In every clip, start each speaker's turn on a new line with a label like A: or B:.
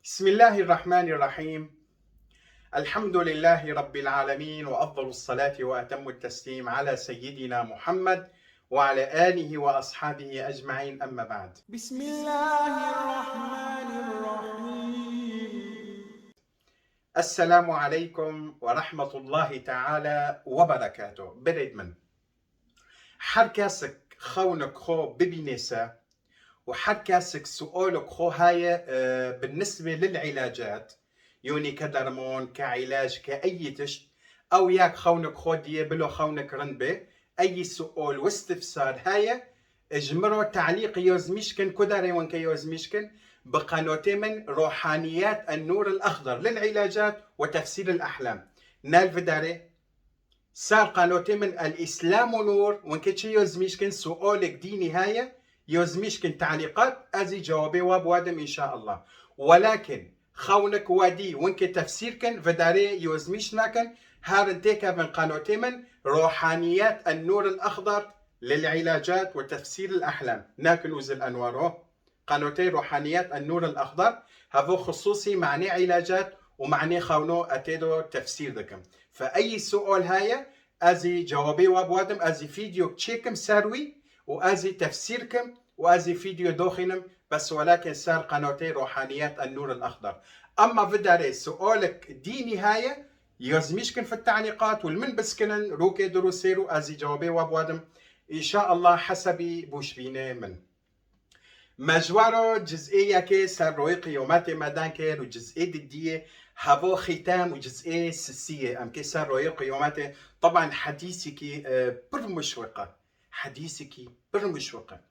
A: بسم الله الرحمن الرحيم. الحمد لله رب العالمين، وأفضل الصلاة وأتم التسليم على سيدنا محمد وعلى آله وأصحابه أجمعين، أما بعد.
B: بسم الله الرحمن الرحيم.
A: السلام عليكم ورحمة الله تعالى وبركاته. بريد من حركاسك خونك خو ببنسة وحركاسك سؤالك خو هاي بالنسبة للعلاجات، يوني كدرمون كعلاج كأي تشت أو ياك خونك خودية بلو خونك رنبة أي سؤال واستفسار هاي اجمرو تعليق يوزميشكن كداري وانك يوزميشكن بقناتي من روحانيات النور الأخضر للعلاجات وتفسير الأحلام. نال فداري صار قناتي من الإسلام نور وانك يوزميشكن سؤالك ديني هاي يوزميشكن تعليقات أزي جوابي وابوادم إن شاء الله، ولكن خونك وادي وانك تفسيركن فداري يوزميشناكن هارنتيكا من قناتي من روحانيات النور الأخضر للعلاجات وتفسير الأحلام. ناكن وزل أنواره قناتي روحانيات النور الأخضر هذا خصوصي معني علاجات ومعني خونو أتيدو تفسير ذكم. فأي سؤال هاي أزي جوابي وابوادم أزي فيديو تشيكم ساروي وأزي تفسيركم وأزي فيديو دوخنم بس، ولكن صار قناتي روحانيات النور الأخضر. أما فداري سؤالك ديني هاي يزميشكن في التعليقات والمن بسكنن روكي دروسيرو أزي جوابي وابوادم إن شاء الله حسبي بوشبيني من مجوارو جزئية كي سر روي قيومات مدان كير وجزئية دية هافو ختام وجزئية سسية أم كي سر روي قيومات. طبعا حديثك برمشوقة، حديثك برمشوقة.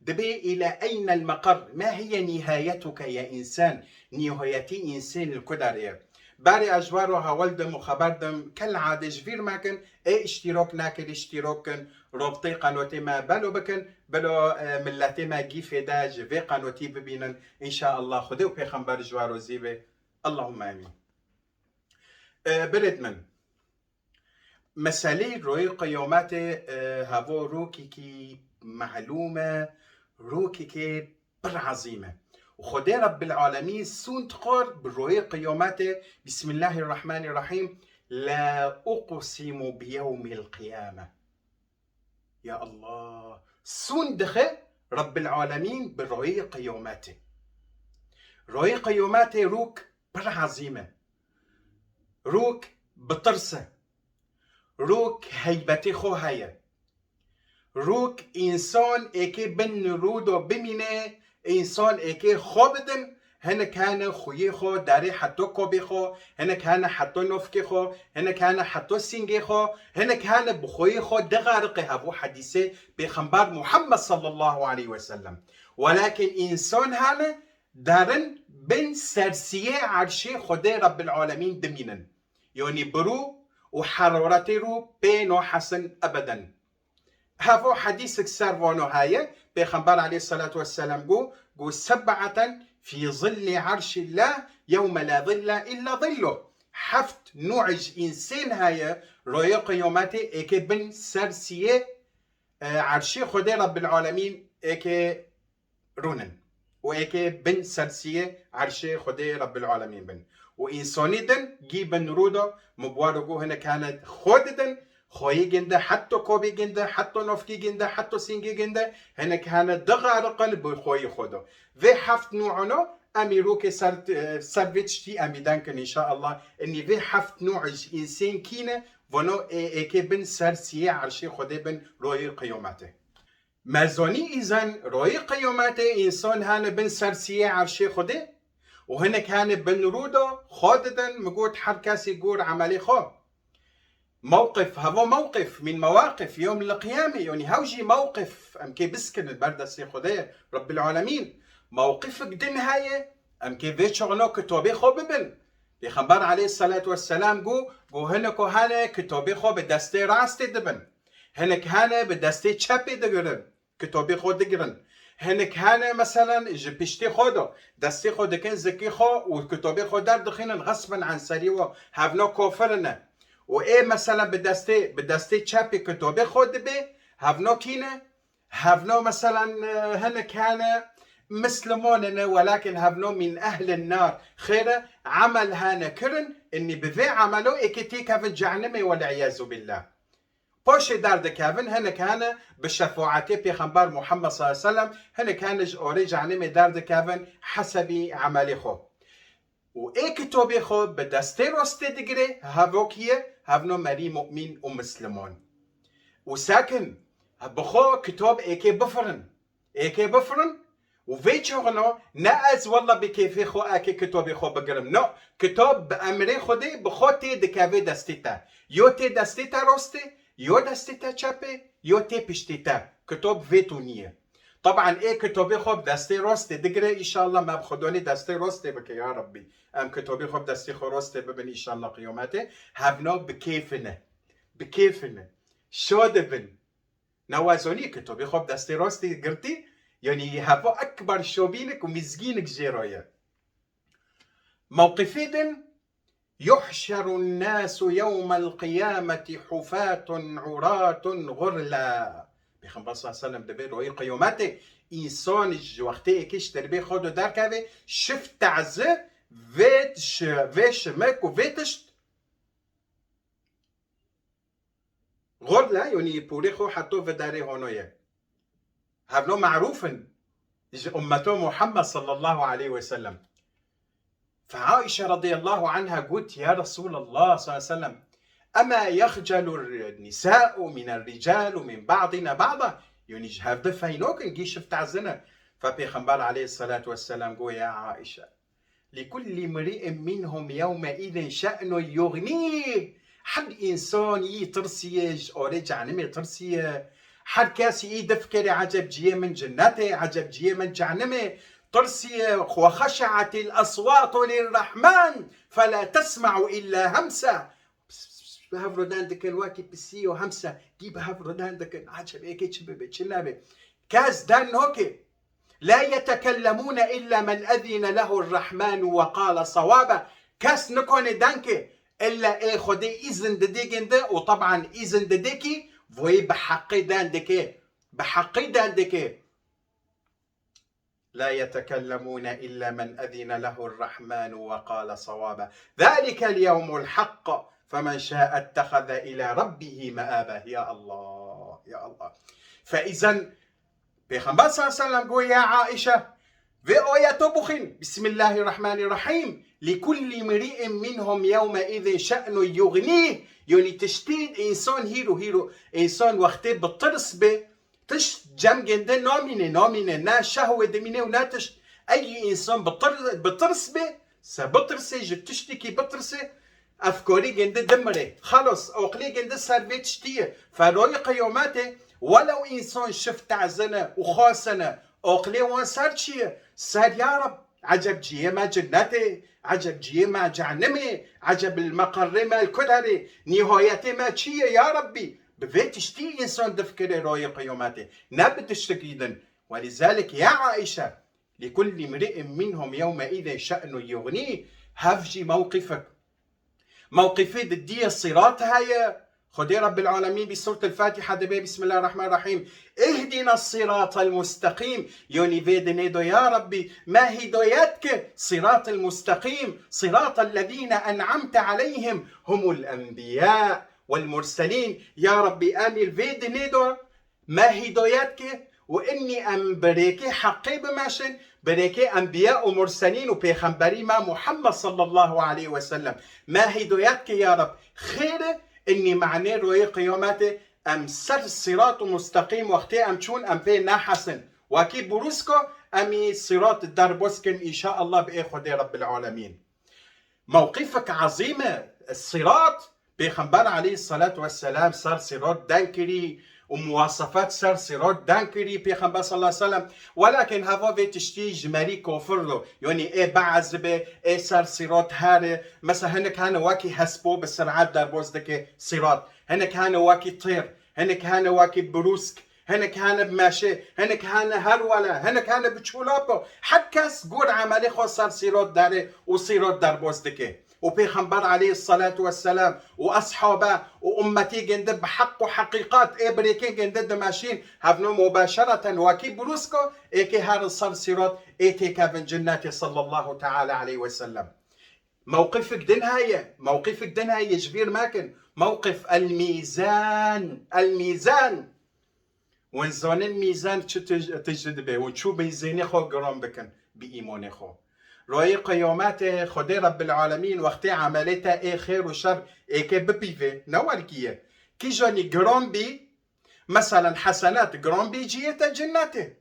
A: دبي إلى أين المقر؟ ما هي نهايتك يا إنسان؟ نهايتي إنسان الكدر باري أجوارو هاولدم وخبردم كالعادة جفير ماكن اشتراك ناكل اشتراكن ربطي قنوتي ما بلو بكن بلو ملاتي ما جيفي دا جفي قنوتي ببينن إن شاء الله. خدو بيخنبار جوارو زيبي اللهم آمين. برد من مسالي روي قيوماتي هافو روكي كي معلومة روكي كي برعظيمة وخدي رب العالمين سون تقر بالروي قيوماته. بسم الله الرحمن الرحيم. لا أقسم بيوم القيامة. يا الله، سون دخل رب العالمين بالروي قيوماته. روي قيوماته روك برعظيمة، روك بطرسة، روك هيبتي خو هيا، روك إنسان إيكي بن رودو بمينه إنسان إيكي خوبدن هنا كان خويه خو داري حتو كوبي خو هنا كان حتو نفكي خو هنا كان حتو سينجي خو هنا كان بخويه خو دغارقي هبو حديثي بخنبار محمد صلى الله عليه وسلم. ولكن إنسان هنا دارن بن سرسية عرشي خدي رب العالمين دمينن، يعني برو وحرارتي رو بينو حسن أبداً. هافو حديثك سارفونو هاي بيخنبار عليه الصلاة والسلام قو 7 في ظل عرش الله يوم لا ظل إلا ظله. حفت نوعج إنسان هاي روي قيوماتي إيكي بن سرسية عرشي خدي رب العالمين إيكي رونن وإيكي بن سرسية عرشي خدي رب العالمين بن وإنساني دن جي بن رودو مبوارقو هنا كانت خوددن خوي جنده حتى كوبي جنده حتى نفكي جنده حتى سينجي جنده هنا كانت دغارقن بخوي خودو في حفت نوعنو أمي روكي سرفيتشتي أمي دانكن إن شاء الله إني في حفت نوعج إنسان كينة ونو إيكي بن سرسية عرشي خدي بن روي قيوماته. مازوني إذن روي قيوماته إنسان هانا بن سرسية عرشي خدي وهنا كان بن رودو خوددن مقود حركاسي قور عملي خو موقف. هذا موقف من مواقف يوم القيامة، يعني هوجي موقف أم كي بسكن البردة سي خدي رب العالمين موقفك دن هاي أم كي فيت شغلو كتوبي خو ببن بخبر عليه الصلاة والسلام قو هنكو هانا كتوبي خو بدستي راستي دبن هنك هانا بدستي تشابي دقرن كتوبي خو دقرن هنك هانا مثلا جبشتي خودو دستي خو دكن زكي خو وكتوبي خو دار دخينا غصبا عن سريو هافنو كوفرنا وإيه مثلا بدستي تشابي كتوبي خود بي هافنو كينا هافنو مثلا هنا كان مسلمون ولكن هفنو من أهل النار خير عمل هانا كرن إني بذي عملو إكتي كافن جعنمي والعياذ بالله باش دارد كافن هنا كان بشفاعتي بيغمبر محمد صلى الله عليه وسلم هنا كان أوري جعنمي دارد كافن حسبي عملي خو وإكتوبي خو بدستي روستي دقري هافوكيه هفنو مري مؤمن ومسلمون وساكن بخو كتاب إيكي بفرن وفيتشوغنو ناز والله بكيفي خو اكي كتابي خو بقرم نو كتاب بأمري خودي بخوتي دكافي دستيتا يو تي دستيتا روستي يو دستيتا چاپي يو تي پشتيتا كتاب فيتونية طبعا ايه كتابي خو بدستي روستي دقري ان شاء الله ما بخدوني دستي روستي بك يا ربي ام كتابي خو بدستي خو روستي ببن ان شاء الله قيوماتي هفنو بكيفنا شودبن نوازوني كتابي خو بدستي روستي قرتي يعني هافو أكبر شوبينك ومزجينك جيرويا موقفيدن يحشر الناس يوم القيامة حفاة عراة غرلا بيخمبر صلى الله عليه وسلم دبير وهي قيوماتي إنسان وقتي إكيش تربي خودو دار كافي شفت تعزه فيش مك وفيتشت غرلا يعني بوريخو حتو في داري هونويا هبنو معروفا أمته محمد صلى الله عليه وسلم فعائشة رضي الله عنها قلت يا رسول الله صلى الله عليه وسلم أما يخجل النساء من الرجال ومن بعضنا بعضا يعني هذا فينوك نجي شفت عزنا فبيغمبر عليه الصلاة والسلام قول يا عائشة لكل امرئ منهم يومئذ شأن يغنيه حد إنسان يترسيج أو رجع نمي ترسيه حد كاسي يدفكر عجب جيه من جنته عجب جيه من جهنمه ترسي وخشعت الأصوات للرحمن فلا تسمع إلا همسة بهفردان دكن واكي بسيو همسة جيب هفردان دكن عجب إيكي تشبه تشنابه كاز دان هوكي لا يتكلمون إلا من أذن له الرحمن وقال صوابا كاس نكون دانكي إلا إيه خدي إذن دديكين ده وطبعا إذن دديكي فوي بحقي داندكي لا يتكلمون إلا من أذن له الرحمن وقال صوابا ذلك اليوم الحق فمن شاء اتخذ إلى ربه مآبا يا الله فإذا بيغمبر صلى الله عليه وسلم قول يا عائشة وآية تبخن بسم الله الرحمن الرحيم لكل امرئ منهم يومئذ شأن يغنيه يعني تشتيد إنسان هيرو إنسان وقتي بطرس به تش جم جنده نامينه نا شهوة دمينه ونا تش أي إنسان بطرس به سبطرسه جتشتكي بطرسه أفكاري جنده دمره خلاص أقلي جنده سربيت شتيه فروي قيوماته ولو إنسان شفت عزنا وخاصنا أقلي وان سر چيه سر يا رب عجب جيه ما جنته عجب جيه ما جهنمه عجب المقر ما الكدري نهايته ما چيه يا ربي بفيتشتي إنسان دفكر رأي قيوماته نبتشتكيدن ولذلك يا عائشة لكل امرئ منهم يومئذ شأن يغنيه هفجي موقفي ضدي الصراط هاي خدي رب العالمين بسورة الفاتحة دبي بسم الله الرحمن الرحيم اهدنا الصراط المستقيم يوني فيدنيدو يا ربي ما هدايتك صراط المستقيم صراط الذين أنعمت عليهم هم الأنبياء والمرسلين يا ربي آمي فيدنيدو ما هدايتك وإني أم بريكي حقي بماشن بريكي أنبياء ومرسلين وبيغمبري ما محمد صلى الله عليه وسلم ما هدايتك يا رب خير إني معني روي قيامته أم سر صراط مستقيم وقتي أم تشون أم في نحسن وكي بروسكو أمي صراط الدربوسكن إن شاء الله بإخوة رب العالمين موقفك عظيمة الصراط بيغمبر عليه الصلاة والسلام صار صراط دانكري ومواصفات صار صراط دانكري بيغمبر صلى الله عليه وسلم ولكن هذا في تشتي جمالي كفر له يعني إيه بعزبه إيه صار صراط هاري مثلا هناك هانا واكي هسبو بالسرعات دربوز دكي صراط هناك هانا واكي طير هناك هانا واكي بروسك هناك هانا بماشي هناك هانا هرولا هناك هانا بتشولابو حد كاس قول عملي خو صار صراط داري وصراط دربوز دكي وبيغمبر عليه الصلاة والسلام وأصحابه وأمتي جندب حق وحقيقات بريكين جندد ماشين هفنو مباشرة وكي بروسكو إيكي هار الصرصيرات إيتي كافن جناتي صلى الله تعالى عليه وسلم. موقفك موقفك دنهاية جبير ماكن موقف الميزان ونزون الميزان تجد به ونشو بيزيني خو قرام بكن بإيماني خو روي قيامات خدي رب العالمين وقتي عملتها اي خير وشر اي كي ببيفي نوالكيه كي جاني قرام بي مثلا حسنات قرام بي جيتا جنته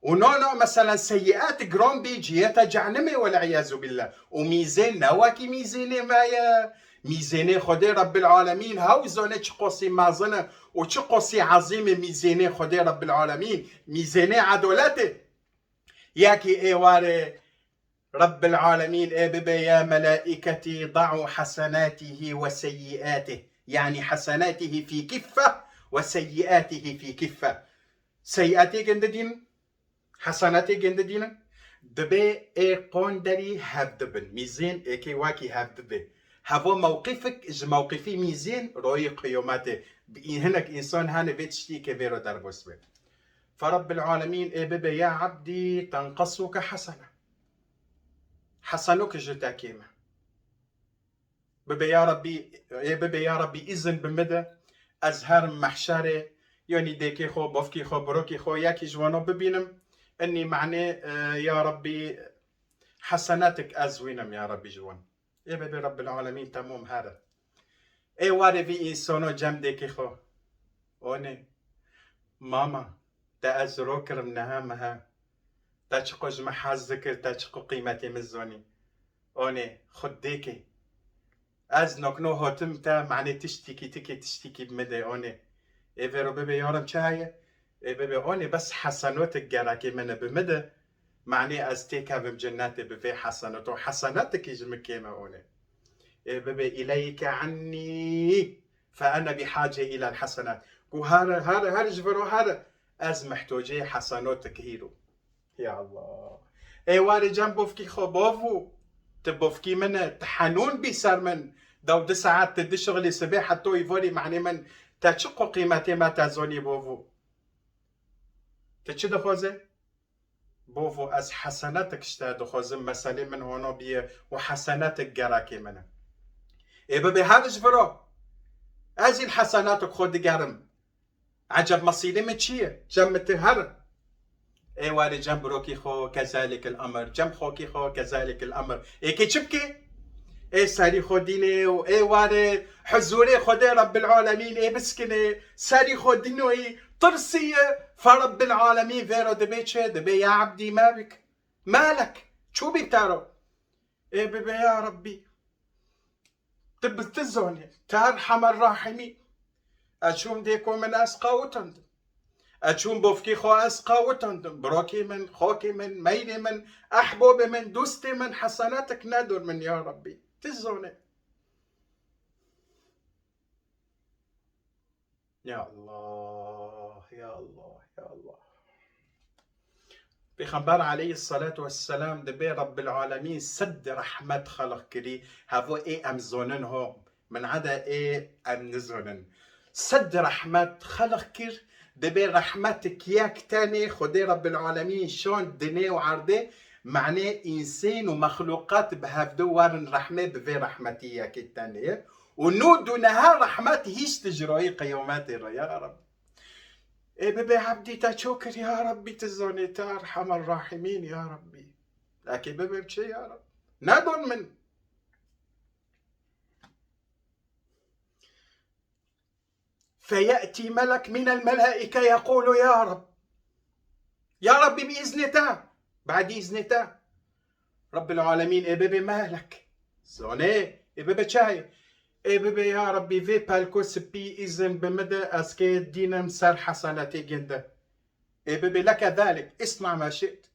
A: ونونو مثلا سيئات قرام بي جيتا جهنمي والعياذ بالله وميزين نواكي ميزيني مايا ميزيني خدي رب العالمين هاوزوني تشقوسي مازنه وتشقوسي عظيم ميزيني خدي رب العالمين ميزيني عدولته ياكي ايواري رب العالمين ببا يا ملائكتي ضعوا حسناته وسيئاته يعني حسناته في كفة وسيئاته في كفة سيئاتي جنددين حسناتي جنددين دبي قوندري هفدبن ميزين كي واكي هفدبي هفو موقفك موقفي ميزين روي قيوماتي هناك إنسان هاني بيتشتي كبيرو دربوس بي فرب العالمين ببا يا عبدي تنقصك حسنة حسنك جتاكيمة ببا يا ربي إذن بمدى أزهر محشرة يعني ديكي خو بوفكي خو بروكي خو ياكي جوانو ببينم أني معني يا ربي حسناتك أزوينم يا ربي جوان ببا رب العالمين تموم هذا واري في إنسانو جم ديكي خو أوني ماما تا أزروكر منها تاچقو جمحازك تاچقو قيمتي مزوني أوني خديكي از نکنو هاتم تا معنی تشتیکی بمده آنه رو ببه یارم چه هایه؟ ببه آنه بس حسناتك گرکی منه بمده معنی از تیکه بم جنت ببه حسنات و حسناتك يجمكيمه آنه ببه إليك عني فأنا بحاجة إلى الحسنات و هار جبرو هار از محتوجه حسناتك هيرو يا الله واري جنبوفكي خبافو تبوفكي منه تحنون بيسر من دو ساعات تدي شغلي سبيح حتى يفوري معني من تشقو قيمتي ما تزوني بوفو تشي دخوزه بوفو از حسناتك اشتا دخوزه مسالي من هونو بيه وحسناتك قراكي منه ببي هارج فرو ازي الحسناتك خود قرم عجب مصيري من چيه جمت هر واري جنب روكي خو كذلك الامر جنب خوكي خو كذلك الامر كي تشبكي ساري خوديني واري حزوري خدي رب العالمين بسكني ساري خودينو طرسية فرب العالمين فيرو دبي يا عبدي ما بك مالك شو بيبتارو ببي يا ربي تبتزوني ترحم الراحمين أشوم ديكو من أسقاوتن أشوم بوفكي خو أسقاوتن بروكي من خوكي من ميلي من أحبوبي من دوستي من حسناتك نادر من يا ربي تزوني يا الله يا الله يا الله بيخبر عليه الصلاة والسلام دبي رب العالمين سد رحمة خلق كري هفو أمزونن هو من عدا أم نزونن سد رحمة خلق كر دبي رحمتك ياك تاني خدي رب العالمين شون دنيا وعرضه معناه إنسان ومخلوقات بهفدو وارن رحمة بفي رحمتي ياك التانية ونود نهار رحمتي هيش تجري قيوماتي يا رب ببي عبدي تشكر يا ربي تزوني ترحم الراحمين يا ربي لكن ببي بشي يا رب نادون من فيأتي ملك من الملائكة يقول يا رب بإذنته بعد إذنته رب العالمين ببي مالك زوني ببي شاي ببي يا ربي في بالكو سبي إذن بمدى أسكي دينا مسار حسناتي جنده ببي لك ذلك اصنع ما شئت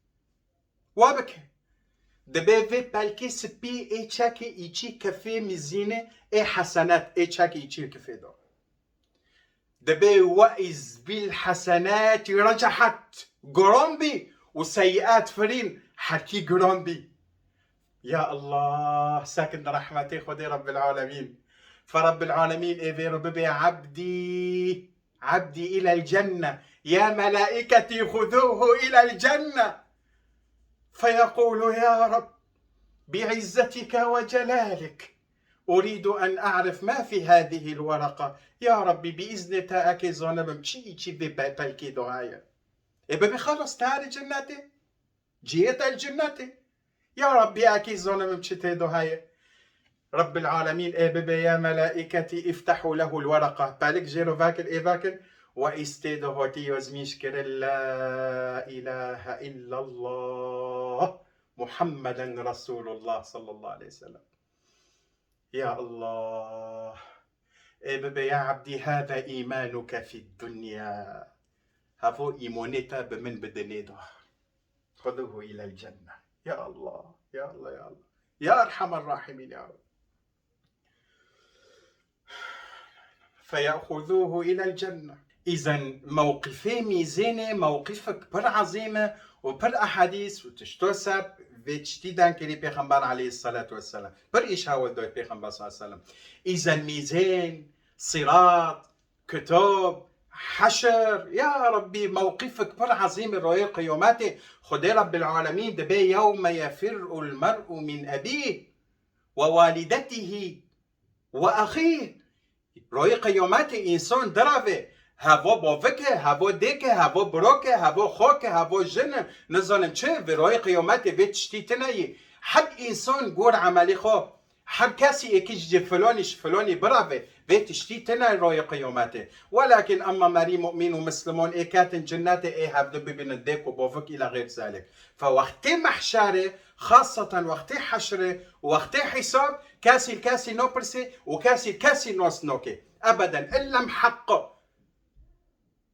A: وابك دبي في بالكي سبي شاكي إيشي كفي مزينة حسنات شاكي إيشي كفي دو دبي وإذ بالحسنات رجحت قرنبي وسيئات فرين حكي قرنبي يا الله ساكن رحمتي خدي رب العالمين. فرب العالمين إذا ربي عبدي عبدي إلى الجنة، يا ملائكتي خذوه إلى الجنة. فيقول يا رب بعزتك وجلالك أريد أن أعرف ما في هذه الورقة. يا ربي بإذن تاكي زونم تشي ببالكي دعايا إبا خلص تاري جنتي جيت الجنة. يا ربي أكي زونم تشي دعايا رب العالمين إبا يا ملائكتي افتحوا له الورقة بالك جيرو فاكر إيفاكر وإستيدو هوتي وزميشكر لا إله إلا الله محمدا رسول الله صلى الله عليه وسلم. يا الله إبا يا عبدي هذا إيمانك في الدنيا، هفو إيمانيتا بمن بدنيدو خذوه إلى الجنة. يا الله يا الله يا الله يا أرحم الراحمين يا رب. فيأخذوه إلى الجنة. إذا موقفي ميزانة موقفك بر عظيمة وبر أحاديث وتشتوسب وتشتيدان كري بيغمبر عليه الصلاة والسلام بر إيش هاول دوي بيغمبر صلى الله عليه وسلم. إذا ميزان صراط كتاب حشر يا ربي موقفك بر عظيم رؤية قيامته خدي رب العالمين دبي يوم يفر المرء من أبيه ووالدته وأخيه. رؤية قيامته إنسان درافه هوا باوکه هوا دیکه هوا بروکه هوا خاکه هوا جنه نزانم چه و رای قیامت و تشتیت نهی حد انسان گور عملی خواه هر کسی یکیش جه فلانی براوه و تشتیت نه رای قیامته. ولكن اما مری مؤمن و مسلمان ایکاتن جنت ای هفته ببینن دیک و باوک الى غیر ذلك. فوقت محشره خاصة وقت حشره وقت حساب کسی نو پرسه و کسی ناس نوکه ابدا الا محقه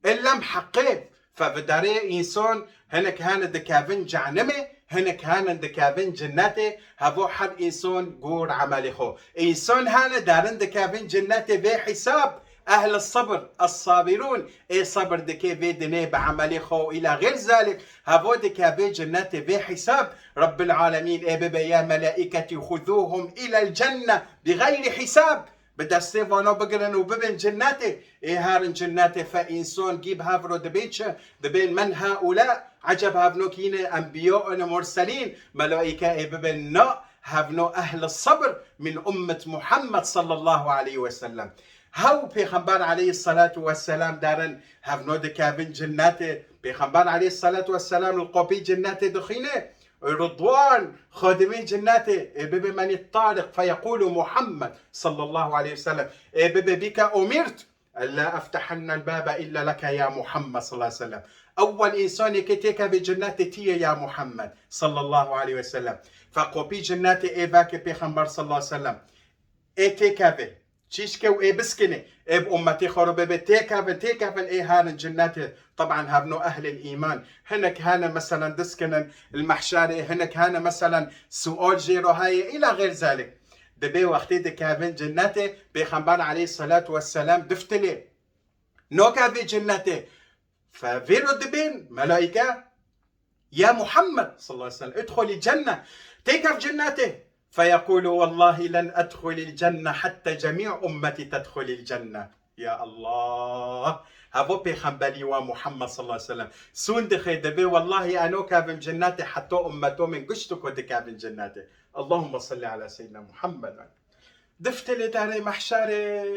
A: إلا محقق. فبداري إنسان هناك هان دكافن جعنمه هناك هان دكافن جنته هفو حد إنسان قور عملي خو إنسان هان دارن دكافن جنته بحساب أهل الصبر الصابرون إي صبر دكي في دني بعملي خو إلى غير ذلك هفو دكافن جنته بحساب رب العالمين إي ببا يا ملائكتي خذوهم إلى الجنة بغير حساب بدسته وانو بگرن و ببین جنته ای هارن جنته فإنسان جيب هافرو دبيتشه دبين من هؤلاء عجب هافنو كين أنبياء مرسلين ملائكة ای ببین نا هافنو أهل الصبر من أمة محمد صلى الله عليه وسلم. هاو پیغمبر عليه الصلاة والسلام دارن هافنو دكابن جنته پیغمبر عليه الصلاة والسلام القبي جنته دخينه رضوان خادمين جناته بيبي من الطارق فيقول محمد صلى الله عليه وسلم بيبي بك أمرت ألا أفتحن الباب إلا لك يا محمد صلى الله عليه وسلم. أول إنسان يكتيك بجناته تي يا محمد صلى الله عليه وسلم. فقوبي جناته إيباك بيخمبر صلى الله عليه وسلم إيتيكابي تشيشكي وإيبسكني إب أمتي خرب بتيكافن إيه هان جناته. طبعا هابنو أهل الإيمان هناك هانا مثلا دسكنا المحشاري هناك هانا مثلا سؤال جيرو هاي إلى غير ذلك. دبي وقتي دكافن جناته بيخمبر عليه الصلاة والسلام دفتلي نو كافي جناته ففيرو دبين ملائكة يا محمد صلى الله عليه وسلم ادخل الجنة تيكف جناته فيقول والله لن أدخل الجنة حتى جميع أمتي تدخل الجنة. يا الله هفو بيخمبالي ومحمد صلى الله عليه وسلم سون دخي دبي والله أنو كافن جناتي حتى أمتو من قشتكو دكافن جناتي. اللهم صل على سيدنا محمد. دفتل داري محشر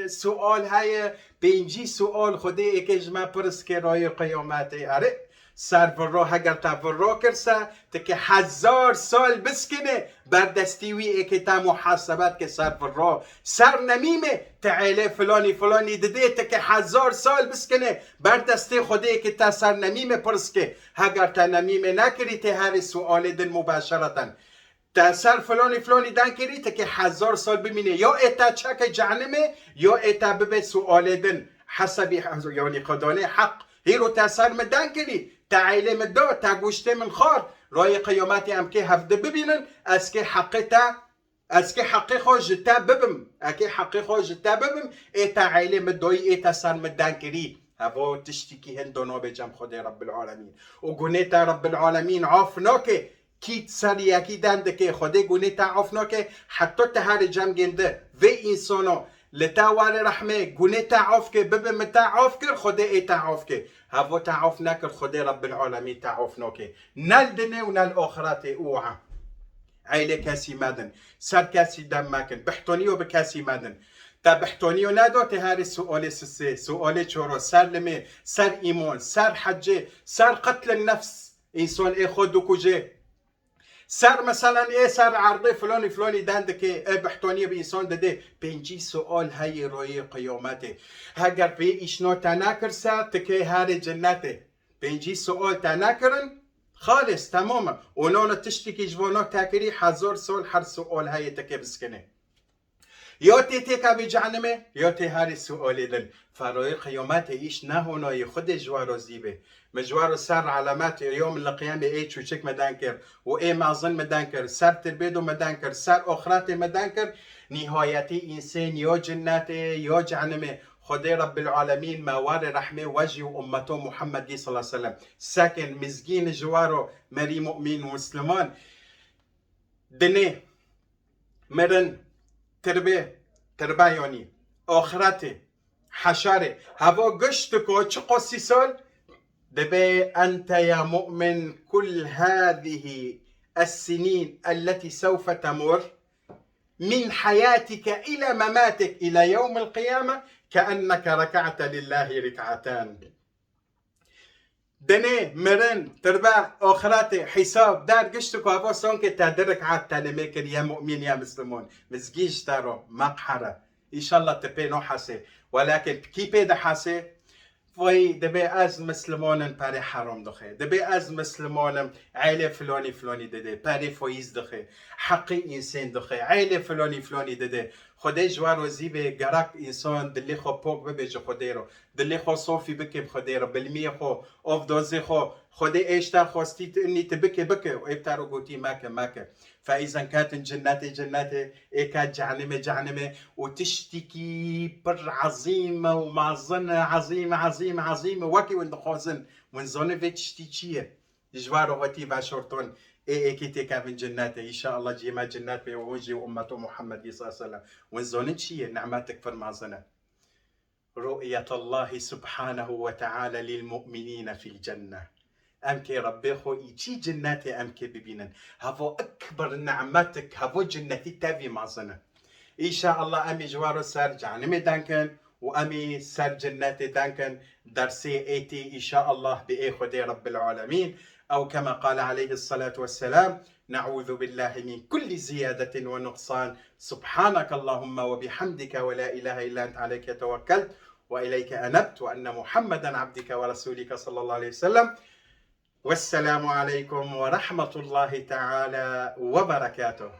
A: سؤال هاي بينجي سؤال خدي ايكيج ما برسكي روي قياماتي اري سر فرو هگر تا فرو کرسا تكي 1000 سال بسكنه بردستيوي ايكي تا محاسبات كي سر فرو سر نميمه تعالي فلاني ددي تكي 1000 سال بسكنه بردستي خدي ايكي تا سر نميمه برسكي هگر تا نميمه نكري تهاري سؤال دن مباشرة تأثر فلانی دان کری تا که 1000 سال بمینه یا اتا چک جهنمه یا اتا ببه سؤال دن حسبی یعنی قدانه حق هیرو تأثر مدان کری تا عیله مدو تا گوشته من خار رای قیامتی هم که هفته ببینن از که حقی خوش جتا ببم اکی حقی خوش جتا ببم اتا عیله مدوی اتا سر مدان کری هوا تشتكي هندونا بجم خدي رب العالمين وقنيتا رب العالمين عافناك كيت سرياكي داندك خدي قوني تعرفناك حتى تهاري جام جنده في إنسانو لتاواري رحمه قوني تعرفك بب متعرفك خدي إيه تعرفك هفو تعرفناك خدي رب العالمين تعرفناك نال دنيا ونال آخرات أوعى عيلة كاسي مادن سر كاسي دم ماكن بحتونيو بكاسي مادن تا بحتونيو نادو تهاري سؤالي سسي سؤالي شورو سر لمي سر إيمان سر حجي سر قتل النفس إنسان إيه خدو كوجي سر مثلا إيه سر عرضي فلاني فلاني داندك إيه بحتونيو بإنسان دده بنجي سؤال هاي روي قيامته هاگر بي إشنو تناكر سر تكي هاري جنته بنجي سؤال تناكرن خالص تماما ونونا تشتكي جوانا تاكري حزور سول حر سؤال هاي تكي بسكنه يوتي تيكا بجعنمه يوتي هاري السؤال دل فروي قيامات ايش نهونا يخد جوارو زيبه مجوارو سر علامات يوم القيامة ايش وشك مدانكر وايه معظن مدانكر سر تربيدو مدانكر سر اخرات مدانكر نهايتي انسان يو جناتي يو جعنمه خدي رب العالمين ما وار رحمه وجه امته محمد صلى الله عليه وسلم ساكن مزجين جوارو مري مؤمن ومسلمان دني مرن تربيوني آخرته حشره هوا قشتكو چه قصي سال دبي أنت يا مؤمن كل هذه السنين التي سوف تمر من حياتك إلى مماتك إلى يوم القيامة كأنك ركعت لله ركعتان دني مرن تربع آخراتي حساب دار قشتك وابو سونك تدرك عاد تنميكن يا مؤمن يا مسلمون مزجيش تارو مقحرة إن شاء الله تبي نوحسي ولكن كي بيدا حاسي وي دبي از مسلمون باري حرام دخي دبي از مسلمون عائلة فلاني فلاني دده باري فويز دخي حقي انسان دخي عائلة فلاني فلاني دده خدي جوار وزيبه جراك انسان دلي خو بوك ببيج خديرو دلي خو صوفي بكي بخديرو بالمية خو اوف دوزي خو خدي ايش تا خوستي اني تبكي بكي وابتارو قوتي ماكا فاذا كانت جناتي ايه كانت جهنمه وتشتكي بر عظيمه ومعظنه عظيمه وكي وين خوزن وين زونه في تشتيكيه جوارو غتي باشورتون ايه كي تيكا من جناتي ان شاء الله جيما جنات بوجه امته محمد صلى الله عليه وسلم وين زونه تشيه نعماتك في المعظنه رؤيه الله سبحانه وتعالى للمؤمنين في الجنه أمكي ربيخو إيشي جناتي أمكي ببينن هفو أكبر نعمتك هفو جنتي تافي معصنا إن شاء الله أمي جوارو سار جعنمي دانكن وأمي سار جناتي دانكن درسي إيتي إن شاء الله بإيخو دي رب العالمين أو كما قال عليه الصلاة والسلام نعوذ بالله من كل زيادة ونقصان سبحانك اللهم وبحمدك ولا إله إلا أنت عليك توكلت وإليك أنبت وأن محمدا عبدك ورسولك صلى الله عليه وسلم والسلام عليكم ورحمة الله تعالى وبركاته.